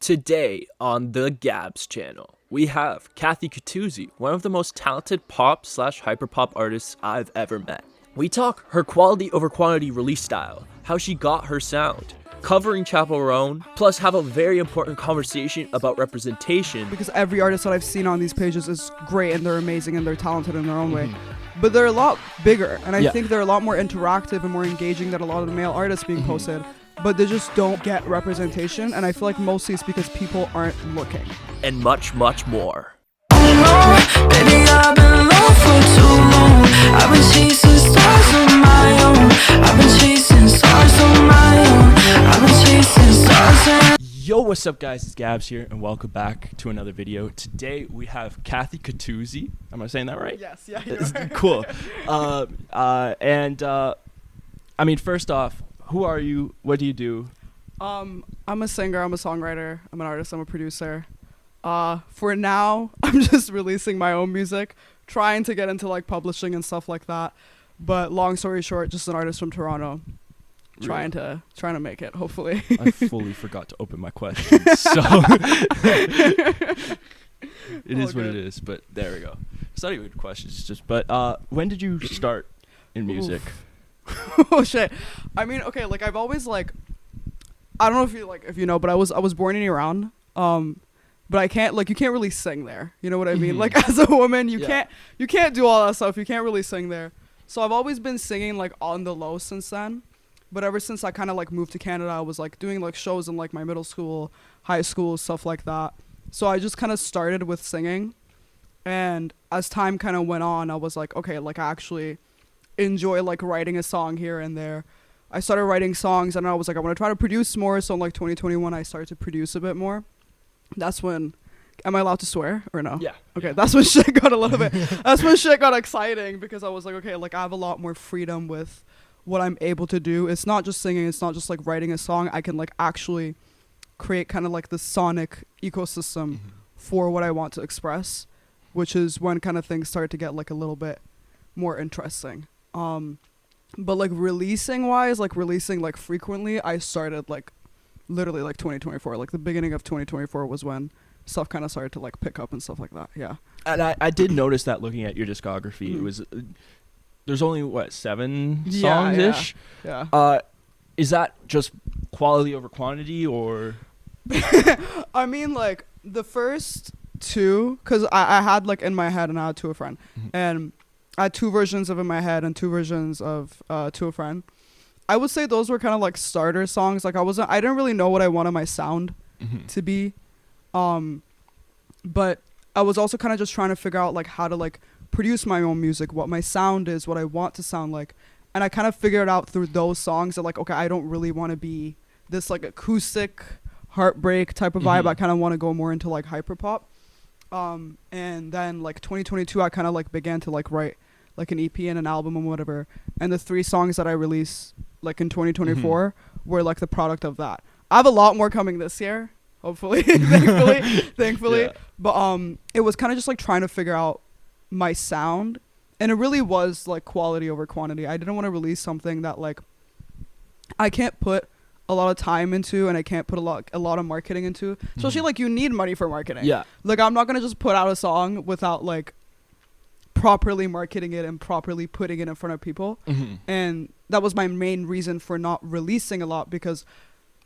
Today on the Gabzzz channel, we have KATOUZI, one of the most talented pop/hyperpop artists I've ever met. We talk her quality over quantity release style, how she got her sound, covering Chappell Roan, plus have a very important conversation about representation. Because every artist that I've seen on these pages is great and they're amazing and they're talented in their own way. But they're a lot bigger, and I think they're a lot more interactive and more engaging than a lot of the male artists being posted. But they just don't get representation, and I feel like mostly it's because people aren't looking. And much, much more. Baby, I've been low for too long. I've been chasing stars on my own. I've been chasing stars on my own. I've been chasing stars. Yo, what's up guys, it's Gabzzz here and welcome back to another video. Today we have KATOUZI. Am I saying that right? Yes, yeah, you're right. Cool. I mean, first off, who are you? What do you do? I'm a singer, I'm a songwriter, I'm an artist, I'm a producer. For now, I'm just releasing my own music, trying to get into like publishing and stuff like that. But long story short, just an artist from Toronto. Trying to make it, hopefully. I fully forgot to open my questions, so it is what it is. But there we go. It's not even questions, just. But when did you start in music? Oh shit! I mean, okay, like I've always like, I don't know if you know, but I was born in Iran. But I can't you can't really sing there. You know what I mean? Like as a woman, you can't do all that stuff. You can't really sing there. So I've always been singing like on the low since then. But ever since I kind of like moved to Canada, I was like doing like shows in like my middle school, high school, stuff like that. So I just kind of started with singing. And as time kind of went on, I was like, okay, like I actually enjoy like writing a song here and there. I started writing songs and I was like, I want to try to produce more. So in like 2021, I started to produce a bit more. That's when, am I allowed to swear or no? Yeah. Okay, that's when shit got a little bit, that's when shit got exciting because I was like, okay, like I have a lot more freedom with what I'm able to do. It's not just singing, it's not just like writing a song. I can like actually create kind of like the sonic ecosystem for what I want to express, which is when kind of things start to get like a little bit more interesting. But like releasing like frequently, I started like literally like 2024, like the beginning of 2024 was when stuff kind of started to like pick up and stuff like that. Yeah. And I did notice that looking at your discography, it was there's only what 7 songs ish. Yeah. Is that just quality over quantity or? I mean, like the first 2, because I had like in my head and I had To a Friend, and I had 2 versions of In My Head and 2 versions of To a Friend. I would say those were kind of like starter songs. Like I didn't really know what I wanted my sound to be, but I was also kind of just trying to figure out like how to like produce my own music, what my sound is, what I want to sound like. And I kind of figured out through those songs that like, okay, I don't really want to be this like acoustic heartbreak type of vibe. I kind of want to go more into like hyperpop. And then like 2022, I kind of like began to like write like an EP and an album and whatever. And the 3 songs that I released like in 2024 were like the product of that. I have a lot more coming this year, hopefully, thankfully. Yeah. But it was kind of just like trying to figure out my sound, and it really was like quality over quantity. I didn't want to release something that like I can't put a lot of time into and I can't put a lot of marketing into, especially like you need money for marketing. Like I'm not gonna just put out a song without like properly marketing it and properly putting it in front of people. And that was my main reason for not releasing a lot, because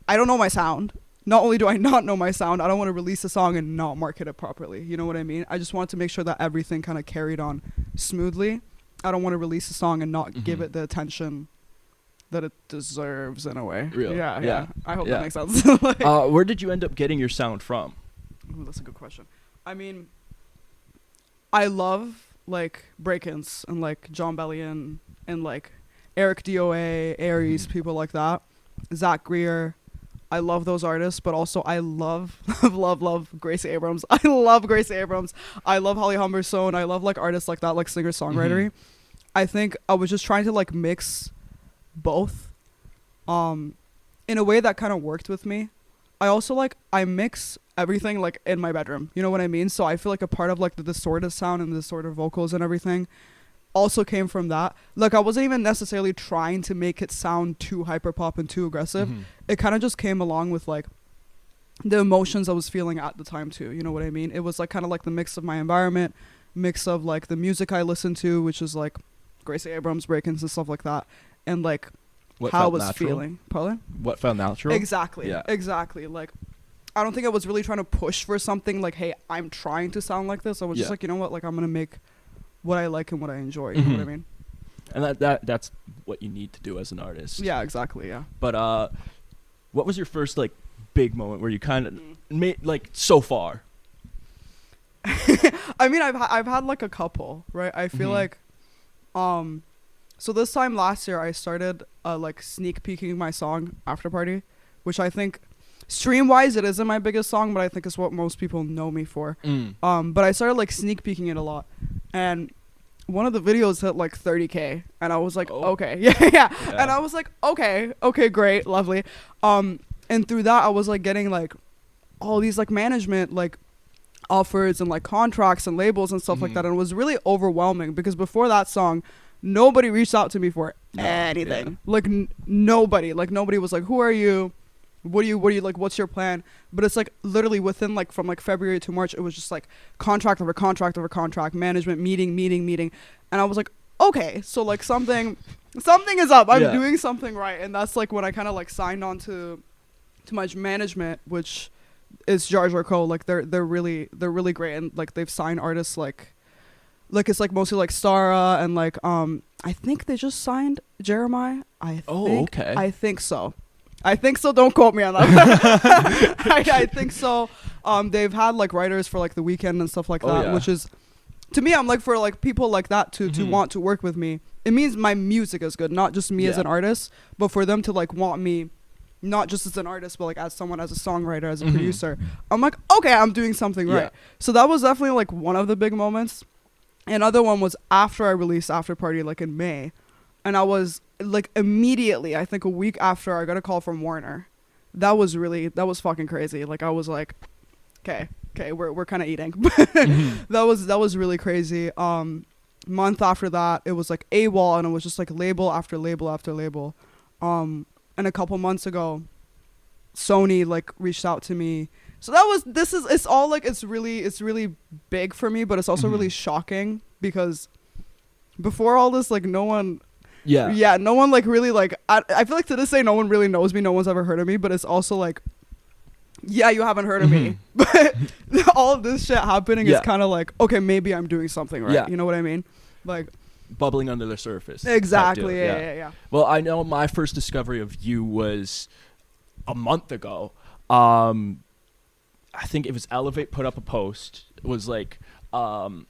I don't know my sound. Not only do I not know my sound, I don't want to release a song and not market it properly. You know what I mean? I just wanted to make sure that everything kind of carried on smoothly. I don't want to release a song and not give it the attention that it deserves in a way. Real. Yeah. I hope that makes sense. Like, where did you end up getting your sound from? Ooh, that's a good question. I mean, I love like break-ins and like John Bellion and like Eric DOA, Aries, people like that. Zach Greer. I love those artists, but also I love Gracie Abrams. I love Gracie Abrams. I love Holly Humberstone. I love like artists like that, like singer-songwritery. I think I was just trying to like mix both in a way that kind of worked with me. I also like I mix everything like in my bedroom. You know what I mean? So I feel like a part of like the distorted sound and the distorted vocals and everything also came from that. Like I wasn't even necessarily trying to make it sound too hyper pop and too aggressive. It kind of just came along with like the emotions I was feeling at the time too. You know what I mean? It was like kind of like the mix of my environment, mix of like the music I listened to, which is like Gracie Abrams, break-ins and stuff like that, and like What how I felt was natural? feeling. Pardon? What felt natural? Exactly. Yeah. Exactly. Like, I don't think I was really trying to push for something like, hey, I'm trying to sound like this. I was just Yeah. like, you know what? Like, I'm going to make what I like and what I enjoy. You know what I mean? And that's what you need to do as an artist. Yeah, exactly. Yeah. But what was your first like big moment where you kind of made like so far? I mean, I've had like a couple, right? I feel like, so this time last year I started like sneak peeking my song After Party, which I think stream wise it isn't my biggest song, but I think it's what most people know me for. But I started like sneak peeking it a lot, and one of the videos hit like 30K, and I was like, okay, yeah, and I was like, okay, great, lovely. And through that I was like getting like all these like management like offers and like contracts and labels and stuff like that, and it was really overwhelming because before that song nobody reached out to me for anything. Like nobody was like, who are you, what do you like, what's your plan? But it's like literally within like from like February to March it was just like contract over contract over contract, management meeting, and I was like, okay, so like something is up. I'm doing something right. And that's like when I kind of like signed on to my management, which is Jar Jar Co. Like they're really great, and like they've signed artists like it's like mostly like Stara, and like I think they just signed Jeremiah. I think so. Don't quote me on that. I think so. They've had like writers for like The Weeknd and stuff like that, which is, to me, I'm like, for like people like that to want to work with me, it means my music is good, not just me as an artist, but for them to like want me not just as an artist, but like as someone, as a songwriter, as a producer. I'm like, okay, I'm doing something right. So that was definitely like one of the big moments. Another one was after I released After Party, like in May, and I was like immediately, I think a week after, I got a call from Warner. That was fucking crazy. Like I was like, okay, we're kind of eating. That was really crazy. Month after that, it was like AWOL, and it was just like label after label after label. And a couple months ago, Sony like reached out to me. So it's all like, it's really big for me, but it's also really shocking because before all this, like no one like really like, I feel like to this day no one really knows me, no one's ever heard of me, but it's also like, yeah, you haven't heard of me, but all of this shit happening is kind of like, okay, maybe I'm doing something right. You know what I mean? Like bubbling under the surface. Exactly. Yeah. Well, I know my first discovery of you was a month ago. I think it was Elevate put up a post. It was like hardest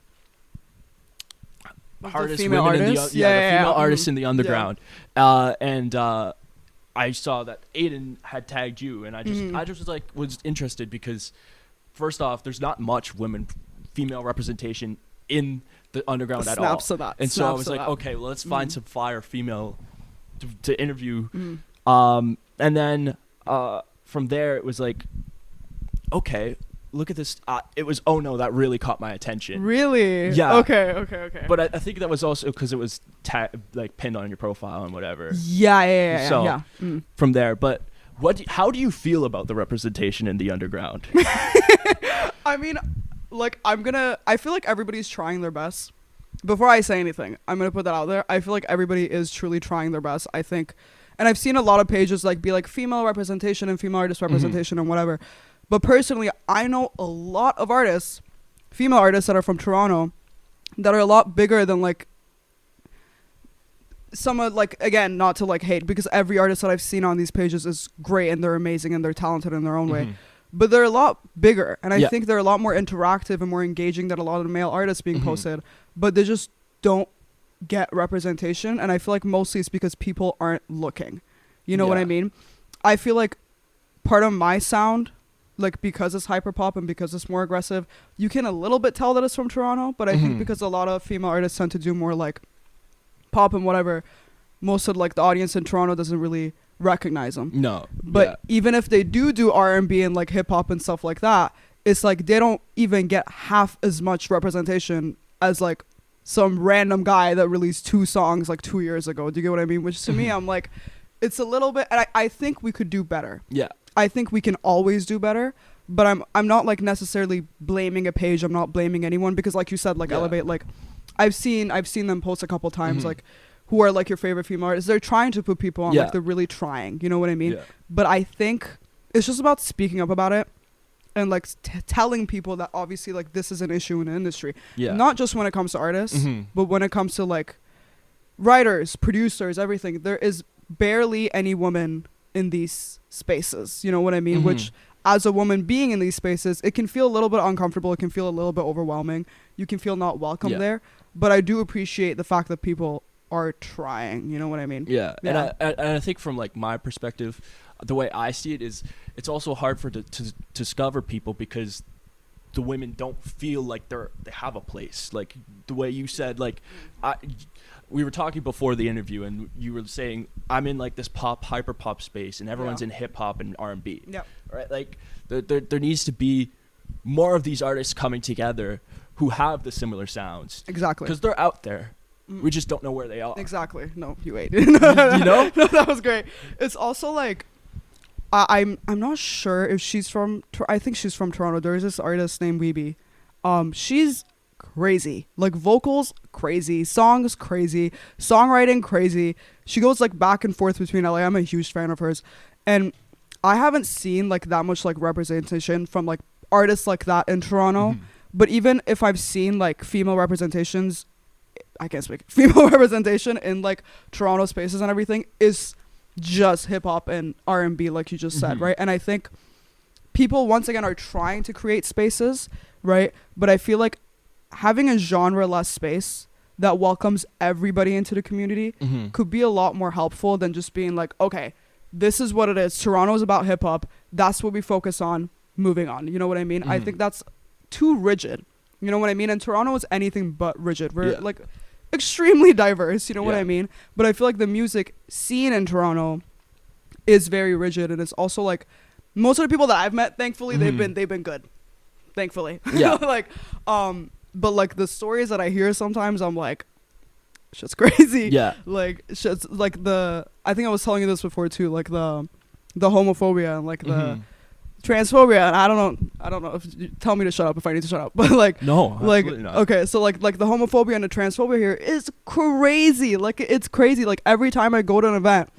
female women artists? in the female artists in the underground. And I saw that Aiden had tagged you, and I just was interested because first off, there's not much female representation in the underground at all. Snaps of that. And so I was like, okay, well, let's find some fire female to interview. And then from there it was like, okay, look at this. It was, oh no, that really caught my attention. Really? Yeah. Okay. But I think that was also because it was like pinned on your profile and whatever. Yeah. So from there, but how do you feel about the representation in the underground? I mean, like I feel like everybody's trying their best. Before I say anything, I'm gonna put that out there. I feel like everybody is truly trying their best. I think, and I've seen a lot of pages like be like female representation and female artist representation and whatever. But personally, I know a lot of artists, female artists that are from Toronto, that are a lot bigger than like some of, like, again, not to like hate, because every artist that I've seen on these pages is great and they're amazing and they're talented in their own way. But they're a lot bigger, and I think they're a lot more interactive and more engaging than a lot of the male artists being posted. But they just don't get representation, and I feel like mostly it's because people aren't looking. You know what I mean? I feel like part of my sound, like because it's hyperpop and because it's more aggressive, you can a little bit tell that it's from Toronto, but I think because a lot of female artists tend to do more like pop and whatever, most of like the audience in Toronto doesn't really recognize them. No. But even if they do R&B and like hip hop and stuff like that, it's like they don't even get half as much representation as like some random guy that released 2 songs like 2 years ago. Do you get what I mean? Which to me, I'm like, it's a little bit, and I think we could do better. Yeah. I think we can always do better, but I'm not like necessarily blaming a page. I'm not blaming anyone because like you said, like Elevate, like I've seen them post a couple times, like who are like your favorite female artists. They're trying to put people on, like they're really trying, you know what I mean? But I think it's just about speaking up about it and like telling people that obviously like this is an issue in the industry, not just when it comes to artists, but when it comes to like writers, producers, everything. There is barely any woman in these spaces, you know what I mean? Which as a woman being in these spaces, it can feel a little bit uncomfortable, it can feel a little bit overwhelming, you can feel not welcome there, but I do appreciate the fact that people are trying, you know what I mean? And I think from like my perspective, the way I see it is it's also hard for to discover people because the women don't feel like they have a place. Like the way you said, like we were talking before the interview and you were saying I'm in like this pop hyper pop space and everyone's in hip hop and R&B. Right? Like there needs to be more of these artists coming together who have the similar sounds. Exactly. Because they're out there. We just don't know where they are. Exactly. No, you ate. You know? No, that was great. It's also like I'm not sure if she's from I think she's from Toronto. There's this artist named Weeby. She's crazy. Like vocals crazy, songs crazy, songwriting crazy. She goes like back and forth between LA. I'm a huge fan of hers. And I haven't seen like that much like representation from like artists like that in Toronto. But even if I've seen like female representations, I can't speak, female representation in like Toronto spaces and everything is just hip hop and R&B like you just said, right? And I think people once again are trying to create spaces, right? But I feel like having a genre-less space that welcomes everybody into the community could be a lot more helpful than just being like, okay, this is what it is. Toronto's about hip hop. That's what we focus on. Moving on. You know what I mean? I think that's too rigid. You know what I mean? And Toronto is anything but rigid. We're like extremely diverse. You know what I mean? But I feel like the music scene in Toronto is very rigid, and it's also like most of the people that I've met, thankfully, they've been good. Thankfully. Like, but like the stories that I hear sometimes, I'm like, shit's crazy. Like shit's like I think I was telling you this before too, like the homophobia and like the transphobia, and I don't know if you tell me to shut up if I need to shut up, but like no, like not. Okay, so like the homophobia and the transphobia here is crazy. Like it's crazy. Like every time I go to an event,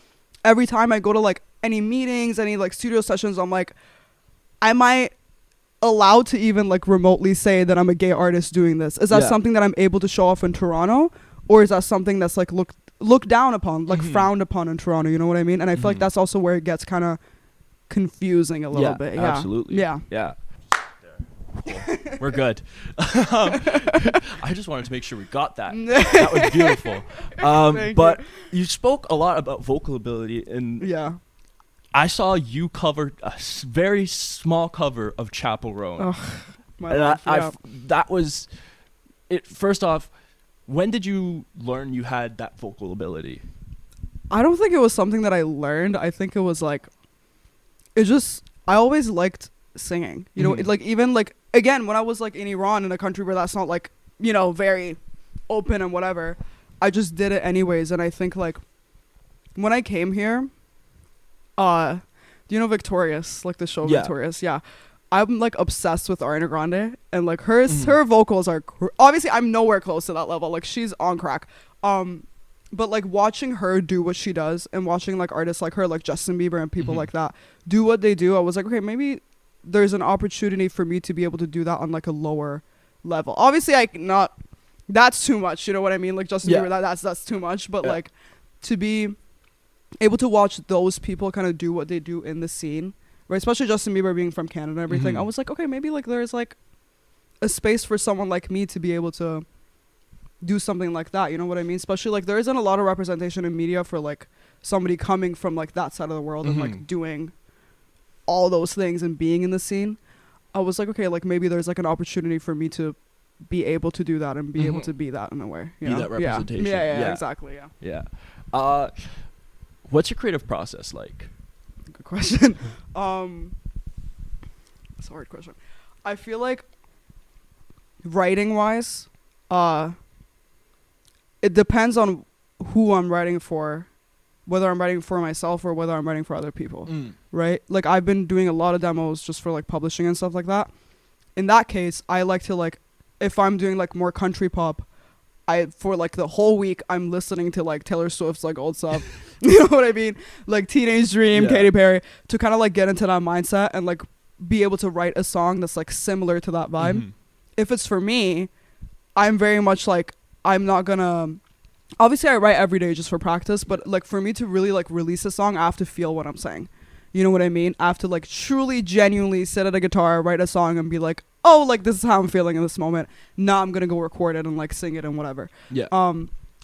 every time I go to like any meetings, any like studio sessions, I'm like, am I allowed to even like remotely say that I'm a gay artist doing this? Is that something that I'm able to show off in Toronto, or is that something that's like looked down upon, like frowned upon in Toronto? You know what I mean? And I feel like that's also where it gets kind of confusing a little bit. Absolutely. Yeah. Cool. We're good. I just wanted to make sure we got that. That was beautiful. But you spoke a lot about vocal ability, and I saw you covered a very small cover of Chappell Roan. That was it. First off, when did you learn you had that vocal ability? I don't think it was something that I learned. I think it was like, I always liked singing, you know, like even like, again, when I was like in Iran, in a country where that's not like, you know, very open and whatever, I just did it anyways. And I think like when I came here, do you know Victorious, like the show Victorious? I'm like obsessed with Ariana Grande, and like her vocals are obviously I'm nowhere close to that level. Like she's on crack. But like watching her do what she does and watching like artists like her, like Justin Bieber and people like that do what they do, I was like, okay, maybe there's an opportunity for me to be able to do that on like a lower level. Obviously that's too much, you know what I mean? Like Justin Bieber, that's too much. But like to be able to watch those people kind of do what they do in the scene, right? Especially Justin Bieber being from Canada and everything. I was like, okay, maybe like there's like a space for someone like me to be able to do something like that, you know what I mean? Especially like there isn't a lot of representation in media for like somebody coming from like that side of the world and like doing all those things and being in the scene. I was like, okay, like maybe there's like an opportunity for me to be able to do that and be able to be that in a way, you know? That representation. Yeah, exactly. What's your creative process like? Good question. It's a hard question. I feel like writing wise, it depends on who I'm writing for, whether I'm writing for myself or whether I'm writing for other people, Mm. right? Like I've been doing a lot of demos just for like publishing and stuff like that. In that case, I like to like, if I'm doing like more country pop, for like the whole week I'm listening to like Taylor Swift's like old stuff. You know what I mean? Like Teenage Dream, Yeah. Katy Perry, to kind of like get into that mindset and like be able to write a song that's like similar to that vibe. Mhm. If it's for me, I'm very much like, I'm not gonna, obviously I write every day just for practice, but like for me to really like release a song, I have to feel what I'm saying. You know what I mean? I have to like truly genuinely sit at a guitar, write a song and be like, oh, like this is how I'm feeling in this moment. Now I'm gonna go record it and like sing it and whatever. Yeah.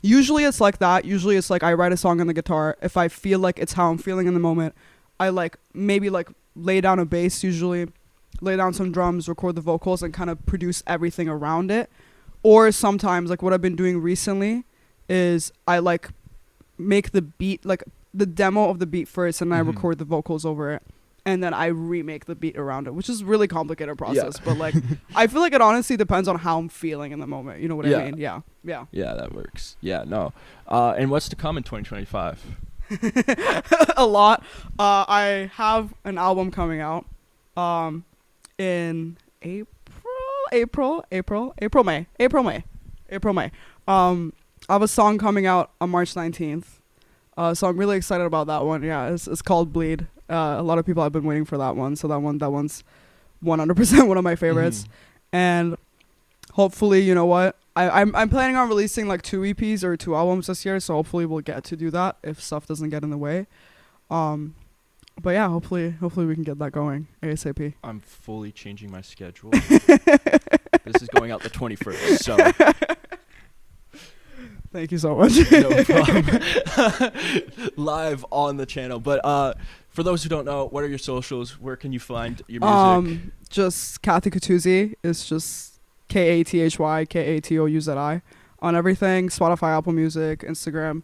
Usually it's like that. Usually it's like I write a song on the guitar. If I feel like it's how I'm feeling in the moment, I like maybe like lay down a bass, usually lay down some drums, record the vocals and kind of produce everything around it. Or sometimes like what I've been doing recently is I like make the beat, like the demo of the beat first, and I Mhm. record the vocals over it. And then I remake the beat around it, which is a really complicated process. But like, I feel like it honestly depends on how I'm feeling in the moment. You know what Yeah. I mean? Yeah. Yeah. Yeah, that works. Yeah, no. And what's to come in 2025? A lot. I have an album coming out in April, May. I have a song coming out on March 19th. So I'm really excited about that one. Yeah, it's called Bleed. A lot of people have been waiting for that one. So that one's 100% one of my favorites. Mhm. And hopefully, you know what? I'm planning on releasing like 2 EPs or 2 albums this year. So hopefully we'll get to do that if stuff doesn't get in the way. But yeah, hopefully we can get that going ASAP. I'm fully changing my schedule. This is going out the 21st, so Thank you so much. no problem. Live on the channel. But for those who don't know, what are your socials? Where can you find your music? Just KATOUZI. It's just KATHY on everything. Spotify, Apple Music, Instagram.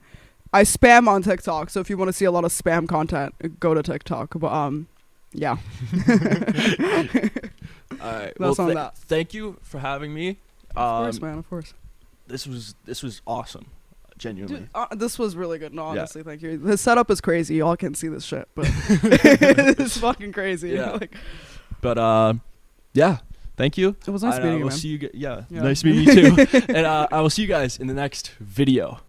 I spam on TikTok, so if you want to see a lot of spam content, go to TikTok. But yeah. All right. That's Well, on that. thank you for having me. Of course, man. Of course. This was awesome. Genuinely. Dude, this was really good. No, Yeah. honestly, thank you. The setup is crazy. Y'all can't see this shit, but it's fucking crazy. Yeah. Like, But yeah. Thank you. it was nice And, meeting you, we'll man. see you. Yeah, Yeah. nice meeting you too. And I will see you guys in the next video.